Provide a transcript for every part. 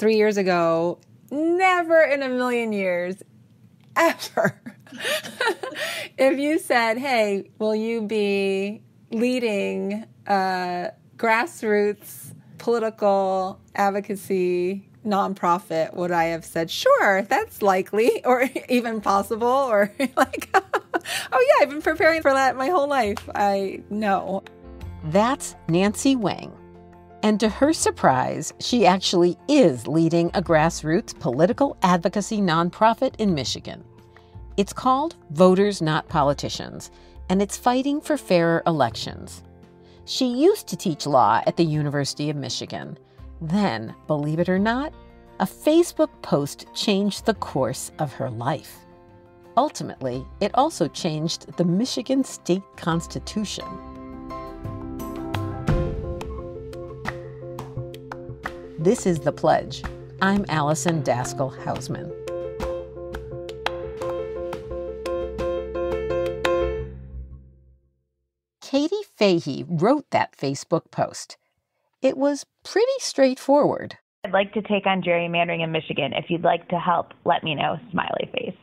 3 years ago, never in a million years, ever, if you said, hey, will you be leading a grassroots political advocacy nonprofit, would I have said, sure, that's likely, or even possible, or like, oh yeah, I've been preparing for that my whole life. I know. That's Nancy Wang. And to her surprise, she actually is leading a grassroots political advocacy nonprofit in Michigan. It's called Voters Not Politicians, and it's fighting for fairer elections. She used to teach law at the University of Michigan. Then, believe it or not, a Facebook post changed the course of her life. Ultimately, it also changed the Michigan state constitution. This is The Pledge. I'm Allison Daskell-Hausman. Katie Fahey wrote that Facebook post. It was pretty straightforward. I'd like to take on gerrymandering in Michigan. If you'd like to help, let me know, smiley face.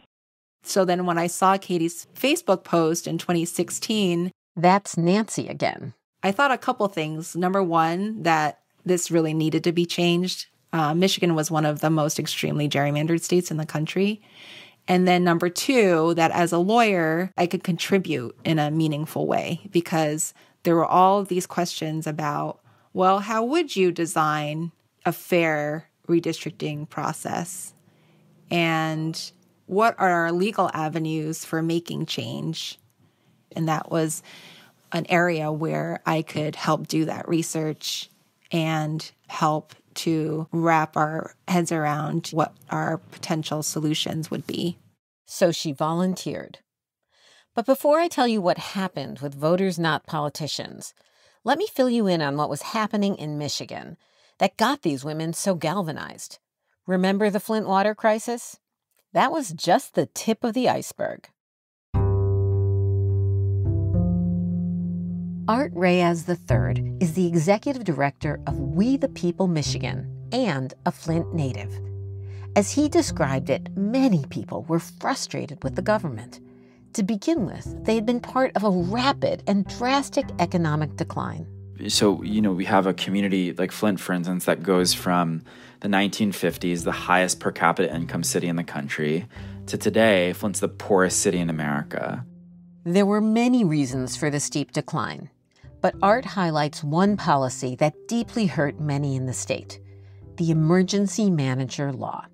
So then when I saw Katie's Facebook post in 2016, that's Nancy again. I thought a couple things. Number one, that this really needed to be changed. Michigan was one of the most extremely gerrymandered states in the country. And then number two, that as a lawyer, I could contribute in a meaningful way, because there were all these questions about, well, how would you design a fair redistricting process? And what are our legal avenues for making change? And that was an area where I could help do that research and help to wrap our heads around what our potential solutions would be. So she volunteered. But before I tell you what happened with Voters Not Politicians, let me fill you in on what was happening in Michigan that got these women so galvanized. Remember the Flint water crisis? That was just the tip of the iceberg. Art Reyes III is the executive director of We the People Michigan and a Flint native. As he described it, many people were frustrated with the government. To begin with, they had been part of a rapid and drastic economic decline. So, we have a community like Flint, for instance, that goes from the 1950s, the highest per capita income city in the country, to today, Flint's the poorest city in America. There were many reasons for the steep decline, but Art highlights one policy that deeply hurt many in the state: the emergency manager law.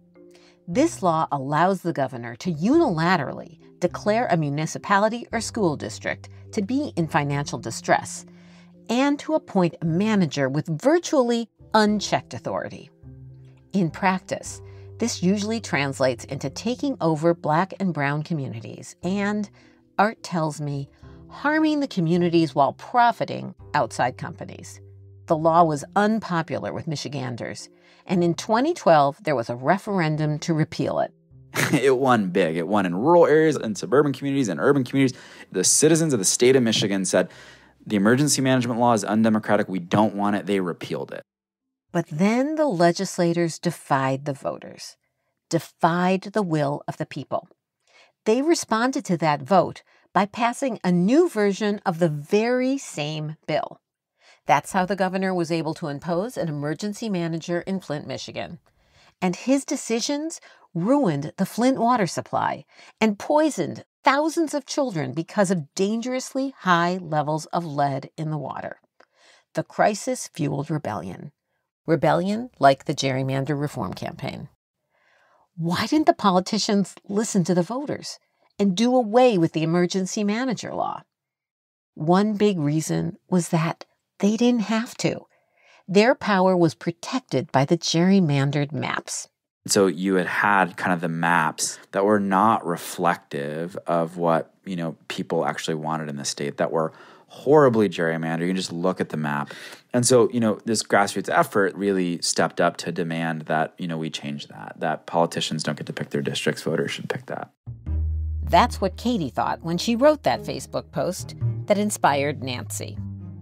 This law allows the governor to unilaterally declare a municipality or school district to be in financial distress and to appoint a manager with virtually unchecked authority. In practice, this usually translates into taking over Black and brown communities and, Art tells me, harming the communities while profiting outside companies. The law was unpopular with Michiganders, and in 2012, there was a referendum to repeal it. It won big. It won in rural areas, in suburban communities, and urban communities. The citizens of the state of Michigan said, the emergency management law is undemocratic. We don't want it. They repealed it. But then the legislators defied the voters, defied the will of the people. They responded to that vote by passing a new version of the very same bill. That's how the governor was able to impose an emergency manager in Flint, Michigan. And his decisions ruined the Flint water supply and poisoned thousands of children because of dangerously high levels of lead in the water. The crisis fueled rebellion. Rebellion like the gerrymander reform campaign. Why didn't the politicians listen to the voters and do away with the emergency manager law? One big reason was that they didn't have to. Their power was protected by the gerrymandered maps. So you had kind of the maps that were not reflective of what, people actually wanted in the state, that were horribly gerrymandered. You can just look at the map. And so, this grassroots effort really stepped up to demand that, we change that politicians don't get to pick their districts, voters should pick that. That's what Katie thought when she wrote that Facebook post that inspired Nancy.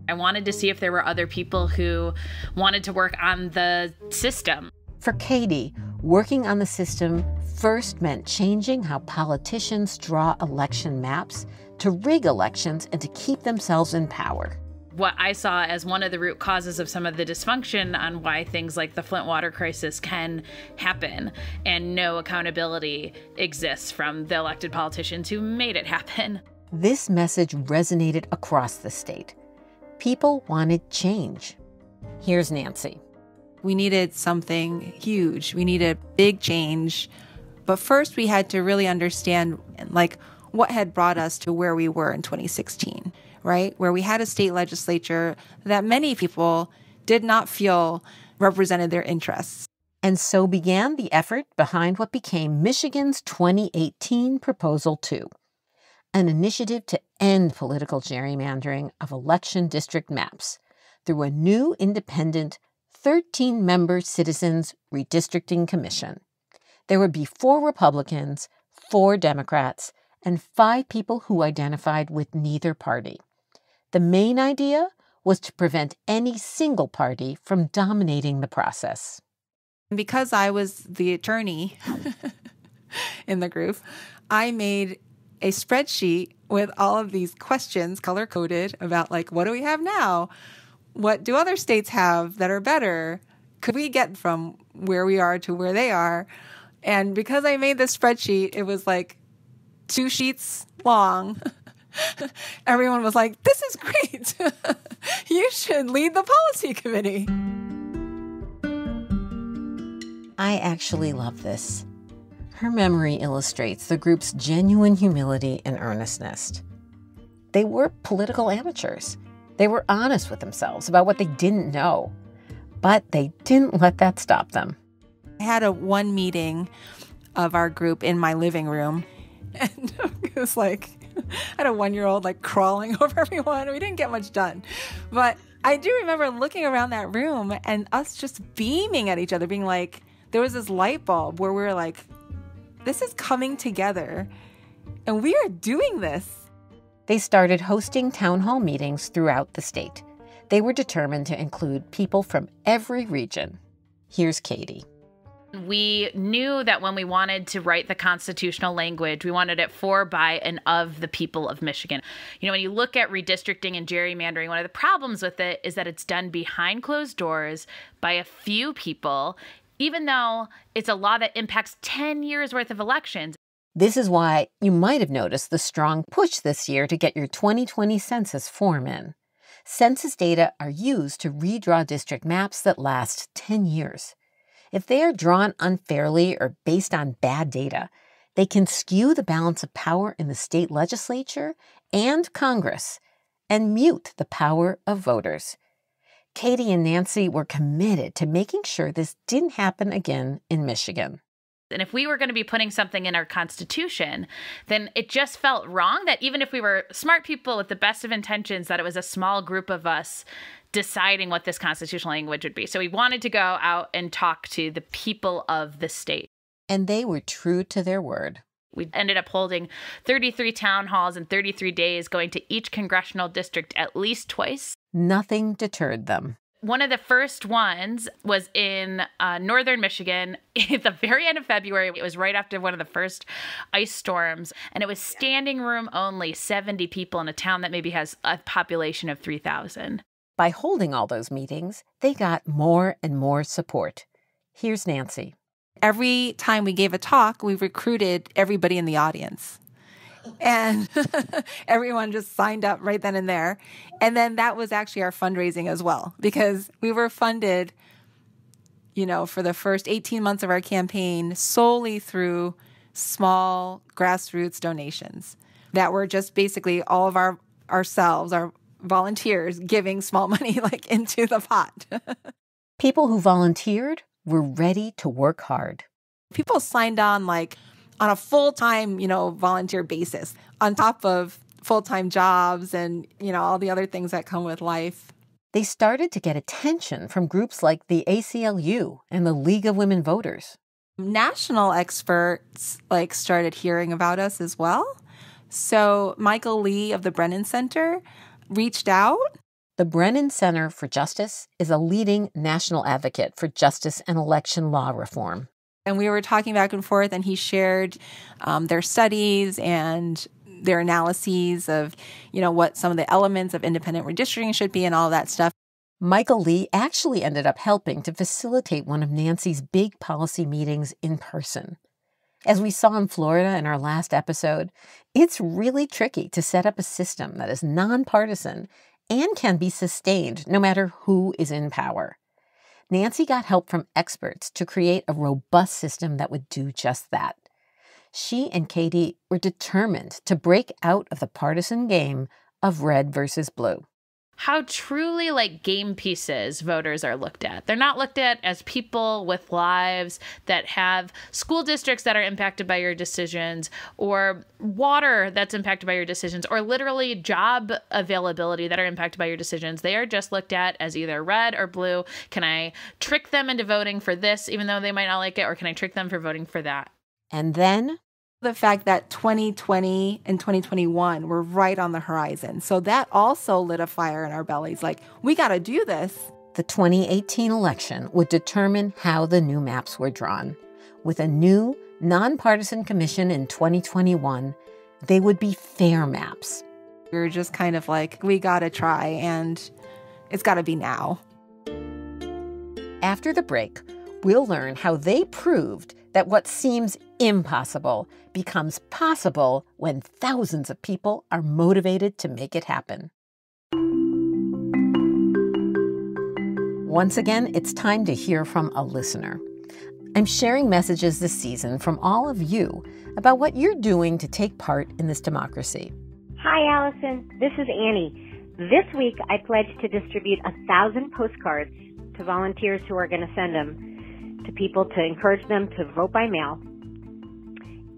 I wanted to see if there were other people who wanted to work on the system. For Katie, working on the system first meant changing how politicians draw election maps to rig elections and to keep themselves in power. What I saw as one of the root causes of some of the dysfunction on why things like the Flint water crisis can happen and no accountability exists from the elected politicians who made it happen. This message resonated across the state. People wanted change. Here's Nancy. We needed something huge. We needed big change. But first we had to really understand like what had brought us to where we were in 2016. Right? Where we had a state legislature that many people did not feel represented their interests. And so began the effort behind what became Michigan's 2018 Proposal 2, an initiative to end political gerrymandering of election district maps through a new independent 13-member Citizens Redistricting Commission. There would be 4 Republicans, 4 Democrats, and 5 people who identified with neither party. The main idea was to prevent any single party from dominating the process. Because I was the attorney in the group, I made a spreadsheet with all of these questions color-coded about like, what do we have now? What do other states have that are better? Could we get from where we are to where they are? And because I made this spreadsheet, it was like 2 sheets long. Everyone was like, this is great. You should lead the policy committee. I actually love this. Her memory illustrates the group's genuine humility and earnestness. They were political amateurs. They were honest with themselves about what they didn't know, but they didn't let that stop them. I had one meeting of our group in my living room, and it was like, I had a 1-year-old like crawling over everyone. We didn't get much done. But I do remember looking around that room and us just beaming at each other, being like, there was this light bulb where we were like, this is coming together and we are doing this. They started hosting town hall meetings throughout the state. They were determined to include people from every region. Here's Katie. We knew that when we wanted to write the constitutional language, we wanted it for, by, and of the people of Michigan. You know, when you look at redistricting and gerrymandering, one of the problems with it is that it's done behind closed doors by a few people, even though it's a law that impacts 10 years worth of elections. This is why you might have noticed the strong push this year to get your 2020 census form in. Census data are used to redraw district maps that last 10 years. If they are drawn unfairly or based on bad data, they can skew the balance of power in the state legislature and Congress and mute the power of voters. Katie and Nancy were committed to making sure this didn't happen again in Michigan. And if we were going to be putting something in our Constitution, then it just felt wrong that even if we were smart people with the best of intentions, that it was a small group of us deciding what this constitutional language would be. So we wanted to go out and talk to the people of the state. And they were true to their word. We ended up holding 33 town halls in 33 days, going to each congressional district at least twice. Nothing deterred them. One of the first ones was in northern Michigan at the very end of February. It was right after one of the first ice storms, and it was standing room only, 70 people in a town that maybe has a population of 3,000. By holding all those meetings, they got more and more support. Here's Nancy. Every time we gave a talk, we recruited everybody in the audience. And everyone just signed up right then and there. And then that was actually our fundraising as well, because we were funded, you know, for the first 18 months of our campaign solely through small grassroots donations that were just basically all of our volunteers giving small money like into the pot. People who volunteered were ready to work hard. People signed on like on a full-time, volunteer basis on top of full-time jobs and, all the other things that come with life. They started to get attention from groups like the ACLU and the League of Women Voters. National experts started hearing about us as well. So Michael Lee of the Brennan Center reached out The Brennan Center for Justice is a leading national advocate for justice and election law reform. And we were talking back and forth, and he shared their studies and their analyses of, what some of the elements of independent redistricting should be and all that stuff. Michael Lee actually ended up helping to facilitate one of Nancy's big policy meetings in person. As we saw in Florida in our last episode, it's really tricky to set up a system that is nonpartisan and can be sustained no matter who is in power. Nancy got help from experts to create a robust system that would do just that. She and Katie were determined to break out of the partisan game of red versus blue. How truly like game pieces voters are looked at. They're not looked at as people with lives that have school districts that are impacted by your decisions, or water that's impacted by your decisions, or literally job availability that are impacted by your decisions. They are just looked at as either red or blue. Can I trick them into voting for this, even though they might not like it, or can I trick them for voting for that? And then the fact that 2020 and 2021 were right on the horizon. So that also lit a fire in our bellies. Like, we got to do this. The 2018 election would determine how the new maps were drawn. With a new, nonpartisan commission in 2021, they would be fair maps. We were just kind of like, we got to try, and it's got to be now. After the break, we'll learn how they proved that what seems impossible becomes possible when thousands of people are motivated to make it happen. Once again, it's time to hear from a listener. I'm sharing messages this season from all of you about what you're doing to take part in this democracy. Hi, Allison. This is Annie. This week, I pledged to distribute 1,000 postcards to volunteers who are going to send them to people to encourage them to vote by mail.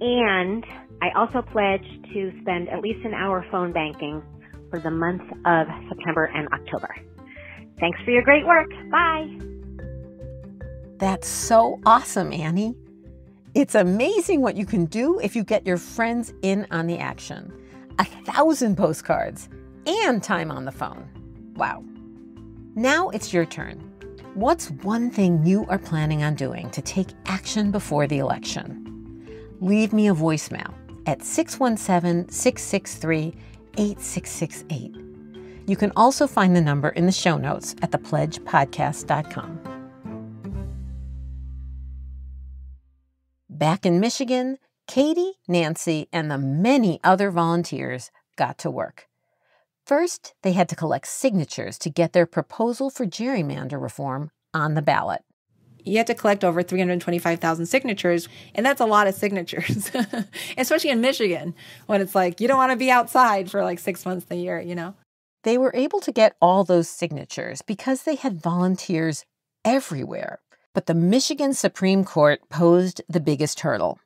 And I also pledged to spend at least an hour phone banking for the month of September and October. Thanks for your great work. Bye. That's so awesome, Annie. It's amazing what you can do if you get your friends in on the action. 1,000 postcards and time on the phone. Wow. Now it's your turn. What's one thing you are planning on doing to take action before the election? Leave me a voicemail at 617-663-8668. You can also find the number in the show notes at thepledgepodcast.com. Back in Michigan, Katie, Nancy, and the many other volunteers got to work. First, they had to collect signatures to get their proposal for gerrymander reform on the ballot. You had to collect over 325,000 signatures, and that's a lot of signatures, especially in Michigan, when it's like you don't want to be outside for like 6 months a year, They were able to get all those signatures because they had volunteers everywhere. But the Michigan Supreme Court posed the biggest hurdle.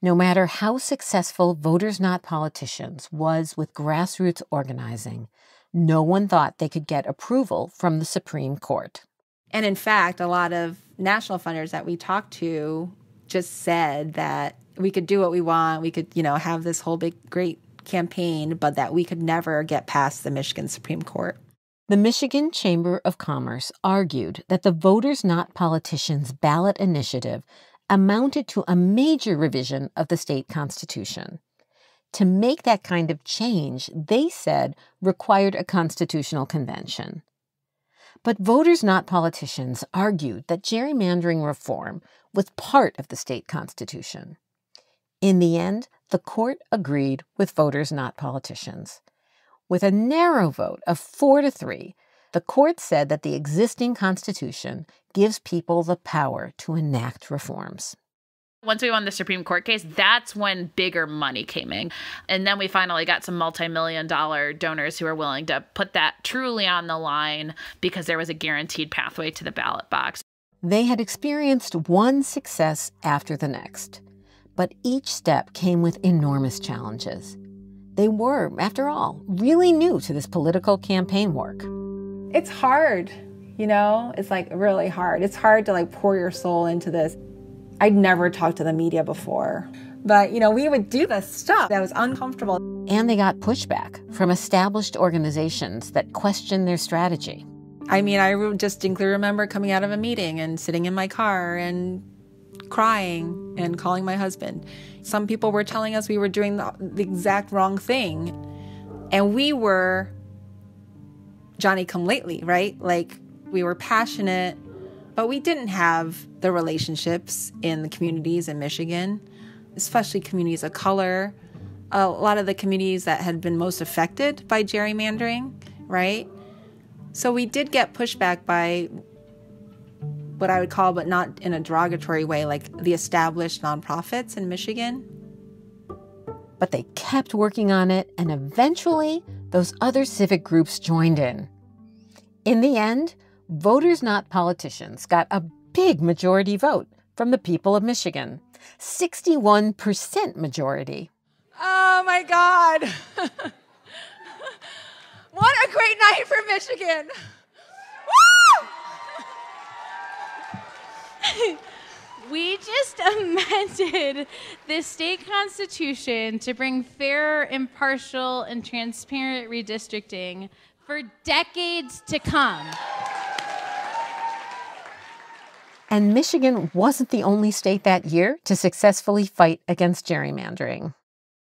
No matter how successful Voters Not Politicians was with grassroots organizing, no one thought they could get approval from the Supreme Court. And in fact, a lot of national funders that we talked to just said that we could do what we want. We could, have this whole big, great campaign, but that we could never get past the Michigan Supreme Court. The Michigan Chamber of Commerce argued that the Voters Not Politicians ballot initiative amounted to a major revision of the state constitution. To make that kind of change, they said, required a constitutional convention. But Voters Not Politicians argued that gerrymandering reform was part of the state constitution. In the end, the court agreed with Voters Not Politicians. With a narrow vote of 4-3, the court said that the existing constitution gives people the power to enact reforms. Once we won the Supreme Court case, that's when bigger money came in. And then we finally got some multi-million-dollar donors who were willing to put that truly on the line because there was a guaranteed pathway to the ballot box. They had experienced one success after the next, but each step came with enormous challenges. They were, after all, really new to this political campaign work. It's hard, It's like really hard. It's hard to pour your soul into this. I'd never talked to the media before. But, we would do this stuff that was uncomfortable. And they got pushback from established organizations that questioned their strategy. I distinctly remember coming out of a meeting and sitting in my car and crying and calling my husband. Some people were telling us we were doing the exact wrong thing. And we were Johnny-come-lately, right? Like, we were passionate, but we didn't have the relationships in the communities in Michigan, especially communities of color, a lot of the communities that had been most affected by gerrymandering, right? So we did get pushback by what I would call, but not in a derogatory way, like the established nonprofits in Michigan. But they kept working on it, and eventually those other civic groups joined in. In the end, voters, not politicians, got a big majority vote from the people of Michigan. 61% majority. Oh my God. What a great night for Michigan. Woo! We just amended the state constitution to bring fair, impartial, and transparent redistricting for decades to come. And Michigan wasn't the only state that year to successfully fight against gerrymandering.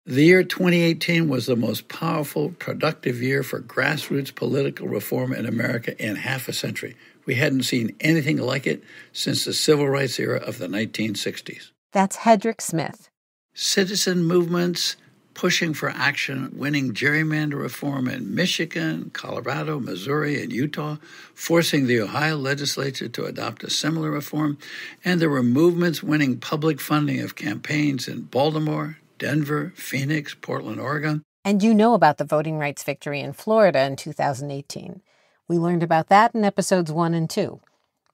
The year 2018 was the most powerful, productive year for grassroots political reform in America in half a century. We hadn't seen anything like it since the civil rights era of the 1960s. That's Hedrick Smith. Citizen movements pushing for action, winning gerrymander reform in Michigan, Colorado, Missouri, and Utah, forcing the Ohio legislature to adopt a similar reform, and there were movements winning public funding of campaigns in Baltimore, Denver, Phoenix, Portland, Oregon. And you know about the voting rights victory in Florida in 2018. We learned about that in episodes 1 and 2.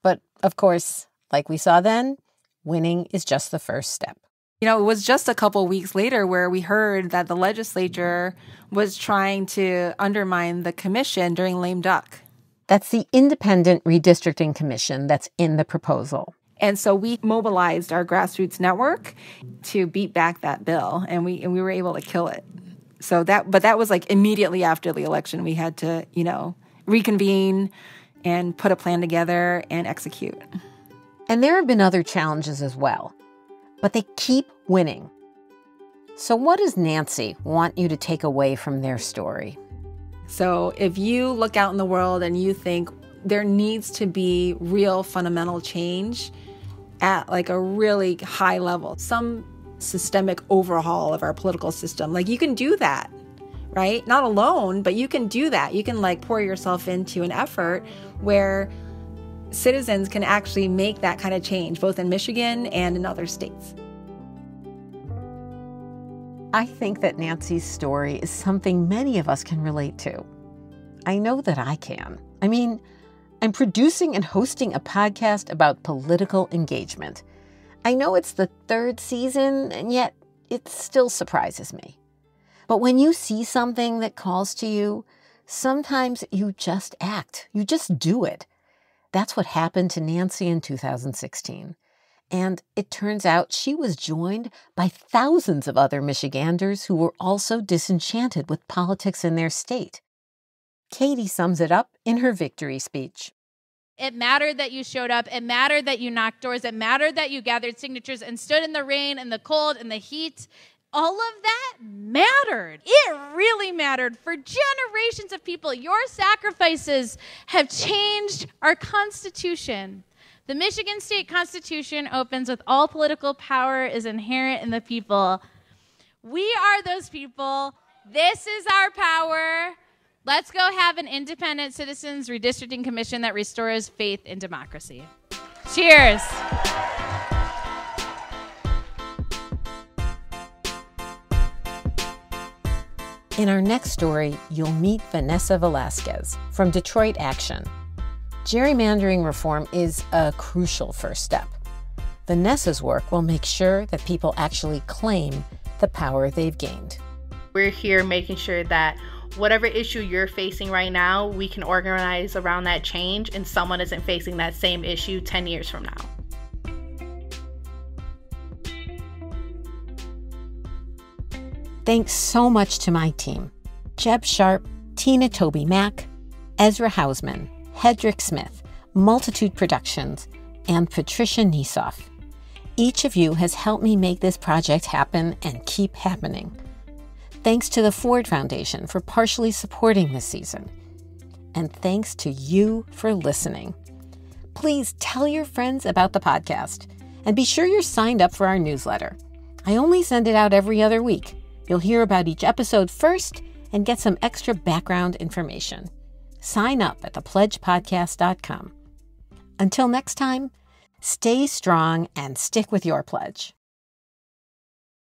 But, of course, like we saw then, winning is just the first step. It was just a couple weeks later where we heard that the legislature was trying to undermine the commission during lame duck. That's the Independent Redistricting Commission that's in the proposal. And so we mobilized our grassroots network to beat back that bill, and we were able to kill it. But that was like immediately after the election. We had to, reconvene and put a plan together and execute. And there have been other challenges as well, but they keep winning. So what does Nancy want you to take away from their story? So if you look out in the world and you think there needs to be real fundamental change at like a really high level, some systemic overhaul of our political system, like you can do that, right? Not alone, but you can do that. You can like pour yourself into an effort where citizens can actually make that kind of change, both in Michigan and in other states. I think that Nancy's story is something many of us can relate to. I know that I can. I'm producing and hosting a podcast about political engagement. I know it's the 3rd season, and yet it still surprises me. But when you see something that calls to you, sometimes you just act. You just do it. That's what happened to Nancy in 2016. And it turns out she was joined by thousands of other Michiganders who were also disenchanted with politics in their state. Katie sums it up in her victory speech. It mattered that you showed up. It mattered that you knocked doors. It mattered that you gathered signatures and stood in the rain and the cold and the heat. All of that mattered. It really mattered for generations of people. Your sacrifices have changed our Constitution. The Michigan State Constitution opens with all political power is inherent in the people. We are those people. This is our power. Let's go have an independent citizens redistricting commission that restores faith in democracy. Cheers. In our next story, you'll meet Vanessa Velasquez from Detroit Action. Gerrymandering reform is a crucial first step. Vanessa's work will make sure that people actually claim the power they've gained. We're here making sure that whatever issue you're facing right now, we can organize around that change and someone isn't facing that same issue 10 years from now. Thanks so much to my team: Jeb Sharp, Tina Toby Mack, Ezra Hausman, Hedrick Smith, Multitude Productions, and Patricia Niesoff. Each of you has helped me make this project happen and keep happening. Thanks to the Ford Foundation for partially supporting this season. And thanks to you for listening. Please tell your friends about the podcast and be sure you're signed up for our newsletter. I only send it out every other week. You'll hear about each episode first and get some extra background information. Sign up at thepledgepodcast.com. Until next time, stay strong and stick with your pledge.